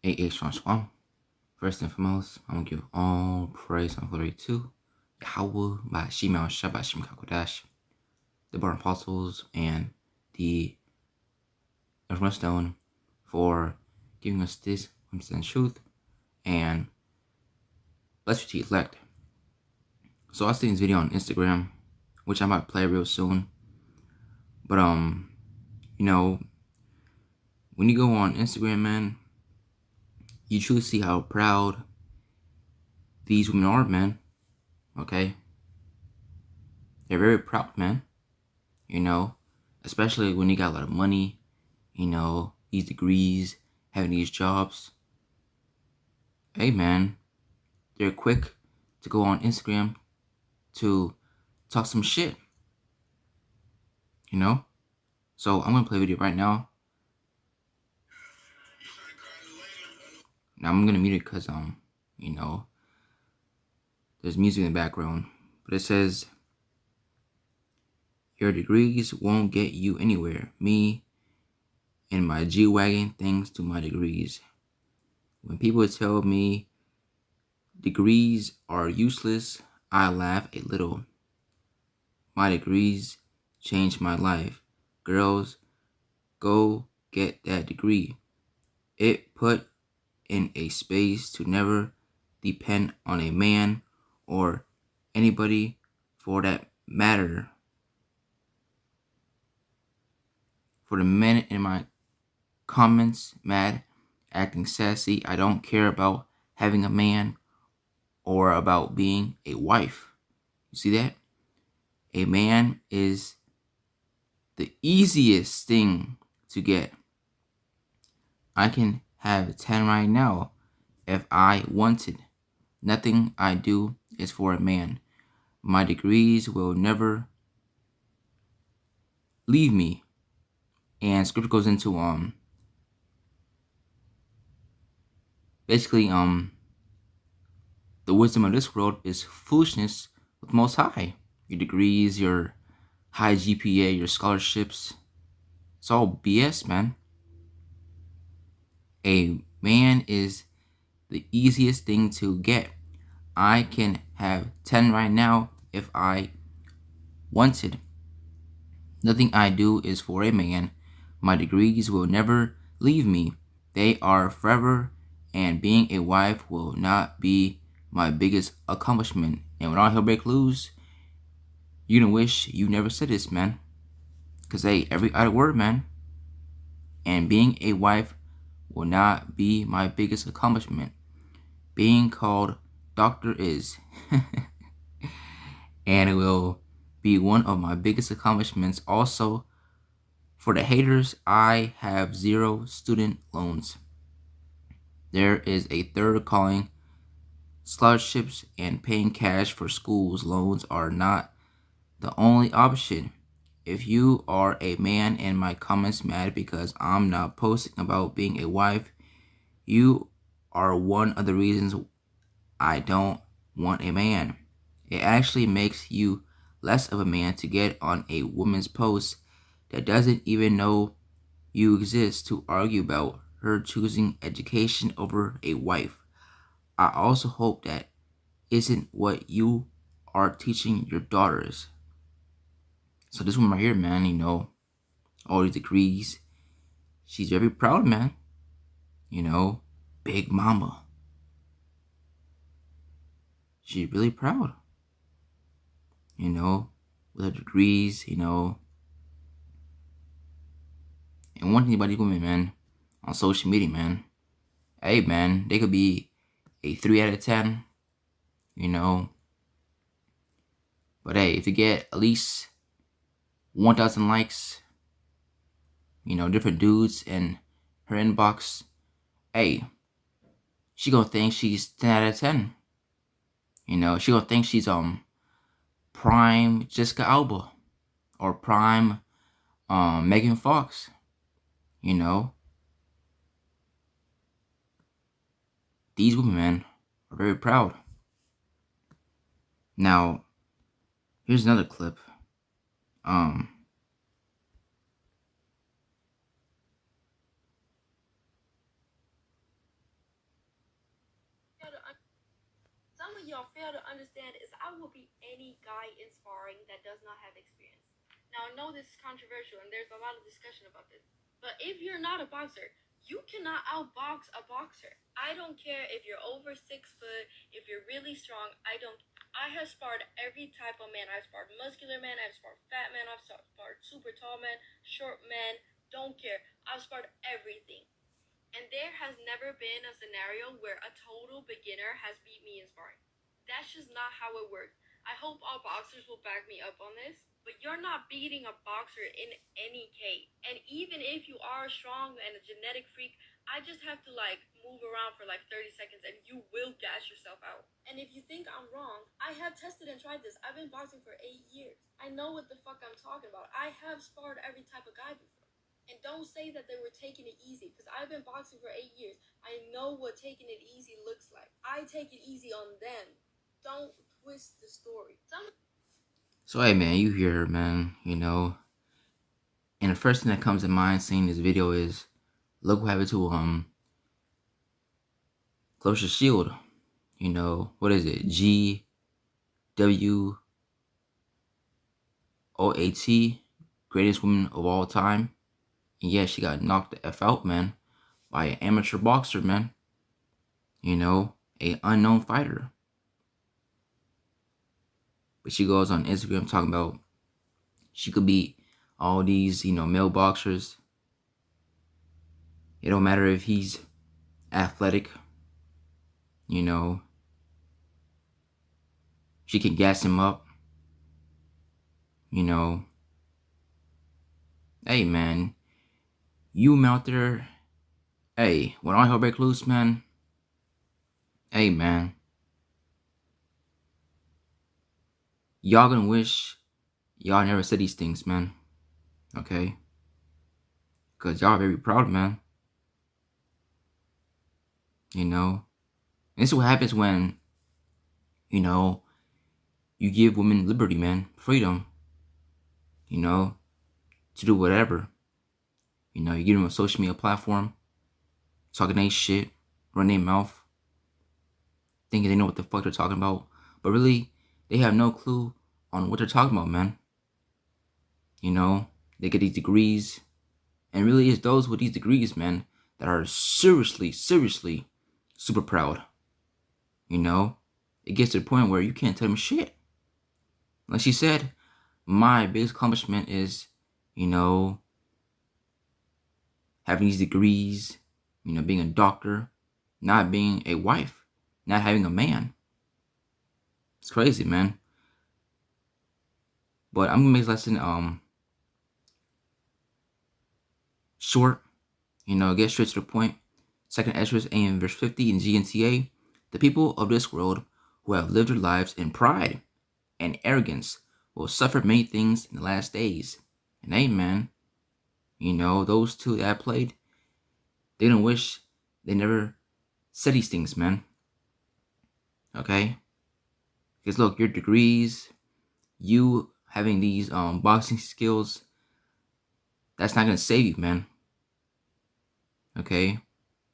AA Strong Swam. First and foremost, I'm gonna give all praise and glory to Yahweh by Shemel Shabbat Shem Kakodash, the born apostles, and the Earth Stone for giving us this and truth and bless you to elect. So I seen this video on Instagram, which I might play real soon. But you know, when you go on Instagram, man, you truly see how proud these women are, man. Okay? They're very proud, man. You know, especially when you got a lot of money, you know, these degrees, having these jobs. Hey, man, they're quick to go on Instagram to talk some shit. You know? So I'm gonna play a video right now. Now I'm gonna mute it because you know, there's music in the background. But it says, your degrees won't get you anywhere. Me and my G-Wagon thanks to my degrees. When people tell me degrees are useless, I laugh a little. My degrees changed my life. Girls, go get that degree. It put in a space to never depend on a man or anybody for that matter. For the men in my comments, mad, acting sassy, I don't care about having a man or about being a wife. You see that? A man is the easiest thing to get. I can have 10 right now if I wanted. Nothing I do is for a man. My degrees will never leave me. And scripture goes into basically the wisdom of this world is foolishness with Most High. Your degrees, your high GPA, your scholarships, it's all BS, man. A man is the easiest thing to get. I can have 10 right now if I wanted. Nothing I do is for a man. My degrees will never leave me. They are forever, and being a wife will not be my biggest accomplishment. And when all hell break loose, you're gonna wish you never said this, man. Cause hey, every other word, man. And being a wife will not be my biggest accomplishment. Being called doctor is. And it will be one of my biggest accomplishments. Also, for the haters, I have 0 student loans. There is a third calling. Scholarships and paying cash for schools loans are not the only option. If you are a man in my comments mad because I'm not posting about being a wife, you are one of the reasons I don't want a man. It actually makes you less of a man to get on a woman's post that doesn't even know you exist to argue about her choosing education over a wife. I also hope that isn't what you are teaching your daughters. So this woman right here, man, you know, all these degrees, she's very proud, man. You know, big mama. She's really proud. You know, with her degrees, you know. And one thing about these women, man, on social media, man, hey, man, they could be a 3 out of 10, you know. But hey, if you get at least 1,000 likes, you know, different dudes in her inbox, hey, she gonna think she's 10 out of 10. You know, she gonna think she's prime Jessica Alba or prime Megan Fox. You know, these women, man, are very proud. Now, here's another clip. y'all fail to understand is I will beat any guy in sparring that does not have experience. Now, I know this is controversial and there's a lot of discussion about this, but if you're not a boxer, you cannot outbox a boxer. I don't care if you're over 6 foot, if you're really strong. I have sparred every type of man. I've sparred muscular man, I've sparred fat man, I've sparred super tall man, short man. Don't care. I've sparred everything. And there has never been a scenario where a total beginner has beat me in sparring. That's just not how it works. I hope all boxers will back me up on this, but you're not beating a boxer in any case. And even if you are strong and a genetic freak, I just have to move around for 30 seconds and you will gas yourself out. And if you think I'm wrong, I have tested and tried this. I've been boxing for 8 years. I know what the fuck I'm talking about. I have sparred every type of guy before. And don't say that they were taking it easy, because I've been boxing for 8 years. I know what taking it easy looks like. I take it easy on them. Don't twist the story. So hey man, you hear her, man, you know. And the first thing that comes to mind seeing this video is, look what happened to Claressa Shield. You know, what is it? GWOAT, greatest woman of all time. And yeah, she got knocked the F out, man, by an amateur boxer, man. You know, a unknown fighter. But she goes on Instagram talking about she could beat all these, you know, male boxers. It don't matter if he's athletic, you know. She can gas him up, you know. Hey, man, you out there, hey, when all hell break loose, man, hey, man, y'all gonna wish y'all never said these things, man, okay? Because y'all very proud, man, you know? And this is what happens when, you know, you give women liberty, man, freedom, you know, to do whatever. You know, you give them a social media platform, talking their shit, running their mouth, thinking they know what the fuck they're talking about. But really, they have no clue on what they're talking about, man. You know, they get these degrees. And really, it's those with these degrees, man, that are seriously super proud. You know, it gets to the point where you can't tell them shit. Like she said, my biggest accomplishment is, you know, having these degrees, you know, being a doctor, not being a wife, not having a man. It's crazy, man. But I'm gonna make this lesson short, you know, get straight to the point. 2 Esdras and verse 50 in GNTA, the people of this world who have lived their lives in pride and arrogance will suffer many things in the last days. And amen. You know, those two that I played, they don't wish they never said these things, man. Okay? Because look, your degrees, you having these boxing skills, that's not gonna save you, man. Okay?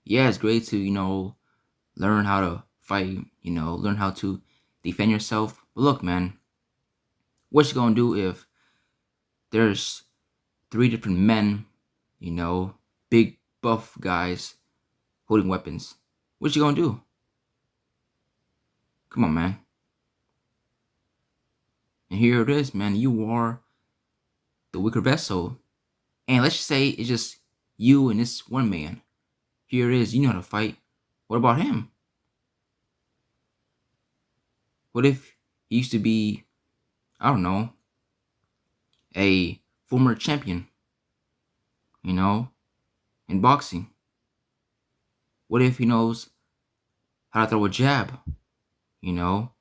Yeah, it's great to, you know, learn how to fight, you know, learn how to defend yourself. But look, man, what you gonna do if there's 3 different men, you know, big buff guys holding weapons? What you gonna do? Come on, man. And here it is, man. You are the weaker vessel. And let's just say it's just you and this one man. Here it is. You know how to fight. What about him? What if he used to be, I don't know, a former champion, you know, in boxing? What if he knows how to throw a jab, you know,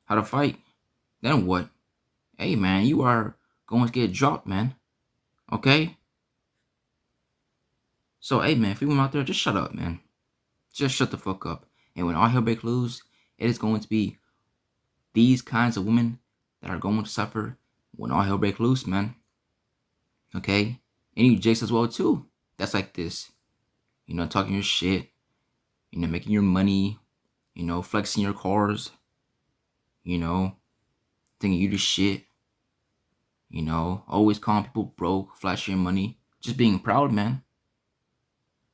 how to fight? Then what? Hey, man, you are going to get dropped, man. Okay? So, hey, man, if you out there, just shut up, man. Just shut the fuck up. And when all hell breaks loose, it is going to be these kinds of women that are going to suffer when all hell breaks loose, man. Okay? And you Jakes as well, too. That's like this. You know, talking your shit. You know, making your money. You know, flexing your cars. You know, thinking you the shit. You know, always calling people broke, flashing your money, just being proud, man.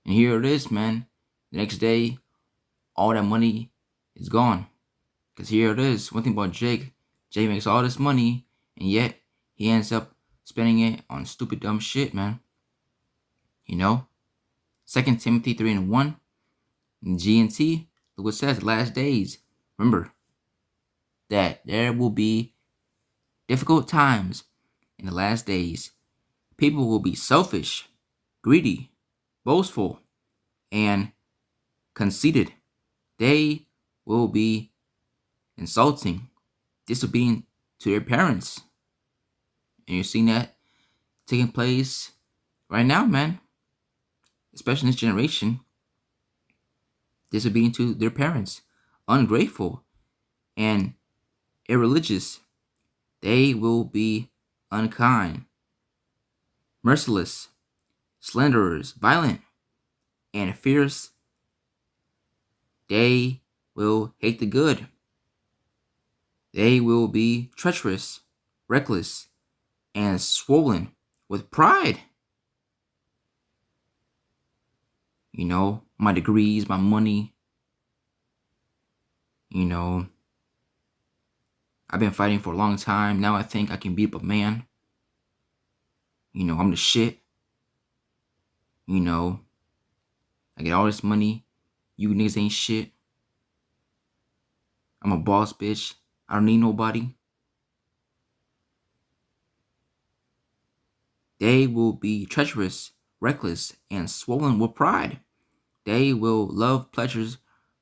And here it is, man. The next day, all that money is gone. Because here it is. One thing about Jake, Jake makes all this money, and yet he ends up spending it on stupid, dumb shit, man. You know? 2 Timothy 3:1. G&T, look what it says, last days. Remember that there will be difficult times in the last days. People will be selfish, greedy, boastful, and conceited. They will be insulting, disobedient to their parents. And you're seeing that taking place right now, man. Especially in this generation. Disobedient to their parents, ungrateful, and irreligious. They will be unkind, merciless, slanderers, violent, and fierce. They will hate the good. They will be treacherous, reckless, and swollen with pride. You know, my degrees, my money. You know, I've been fighting for a long time. Now I think I can beat up a man. You know, I'm the shit. You know, I get all this money. You niggas ain't shit. I'm a boss, bitch. I don't need nobody. They will be treacherous, reckless, and swollen with pride. They will love pleasures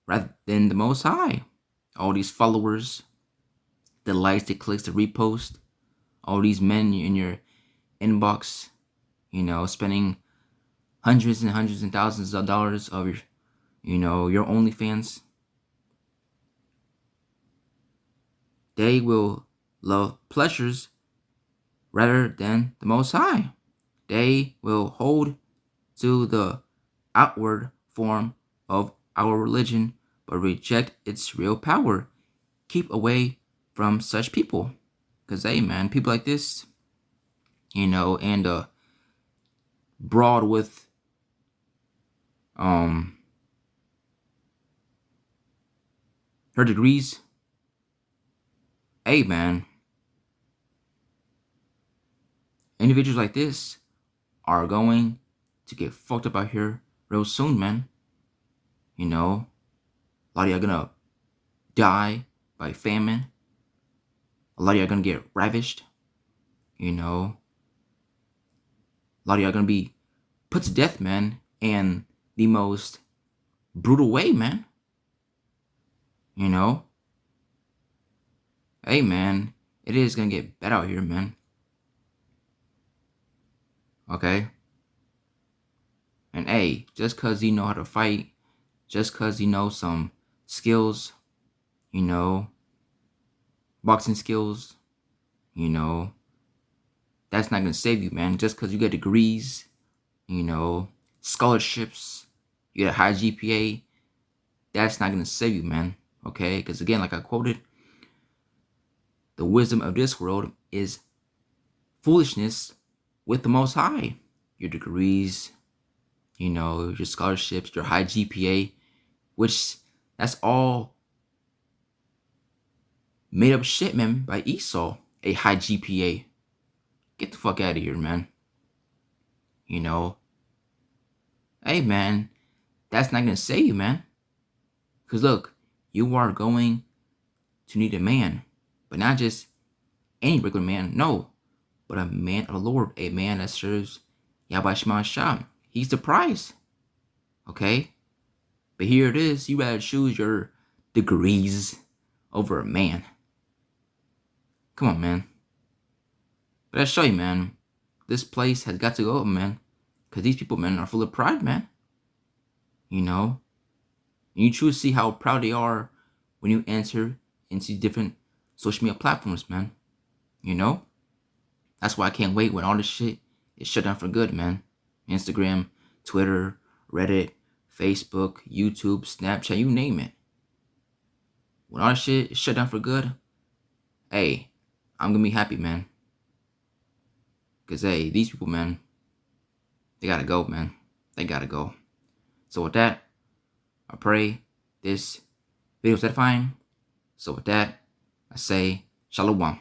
rather than the Most High. All these followers, the likes, the clicks, the repost, all these men in your inbox, you know, spending hundreds and hundreds and thousands of dollars of your, you know, your OnlyFans. They will love pleasures rather than the Most High. They will hold to the outward form of our religion, but reject its real power. Keep away from such people. Because, hey, man, people like this, you know, and broad with her degrees, hey, man, individuals like this are going to get fucked up out here real soon, man. You know, a lot of y'all gonna die by famine. A lot of y'all gonna get ravished. You know, a lot of y'all gonna be put to death, man, in the most brutal way, man. You know, hey, man, it is gonna get bad out here, man. Okay? And hey, just cause you know how to fight, just cause you know some skills, you know, boxing skills, you know, that's not gonna save you, man. Just cause you get degrees, you know, scholarships, you get a high GPA, that's not gonna save you, man. Okay? Because again, like I quoted, the wisdom of this world is foolishness with the Most High. Your degrees, you know, your scholarships, your high GPA, which that's all made up shit, man, by Esau. A high GPA. Get the fuck out of here, man. You know, hey, man, that's not gonna save you, man. Because look, you are going to need a man, but not just any regular man, no, but a man of the Lord, a man that serves Yahweh Shema Sham. He's the prize, okay? But here it is, you rather choose your degrees over a man. Come on, man. But I show you, man, this place has got to go, man, because these people, man, are full of pride, man. You know, and you truly see how proud they are when you enter into different social media platforms, man. You know, that's why I can't wait when all this shit is shut down for good, man. Instagram, Twitter, Reddit, Facebook, YouTube, Snapchat, you name it. when all this shit is shut down for good, hey, I'm gonna be happy, man. Cause hey, these people, man, they gotta go, man. They gotta go. So with that, I pray this video is edifying. So with that, I say shalom.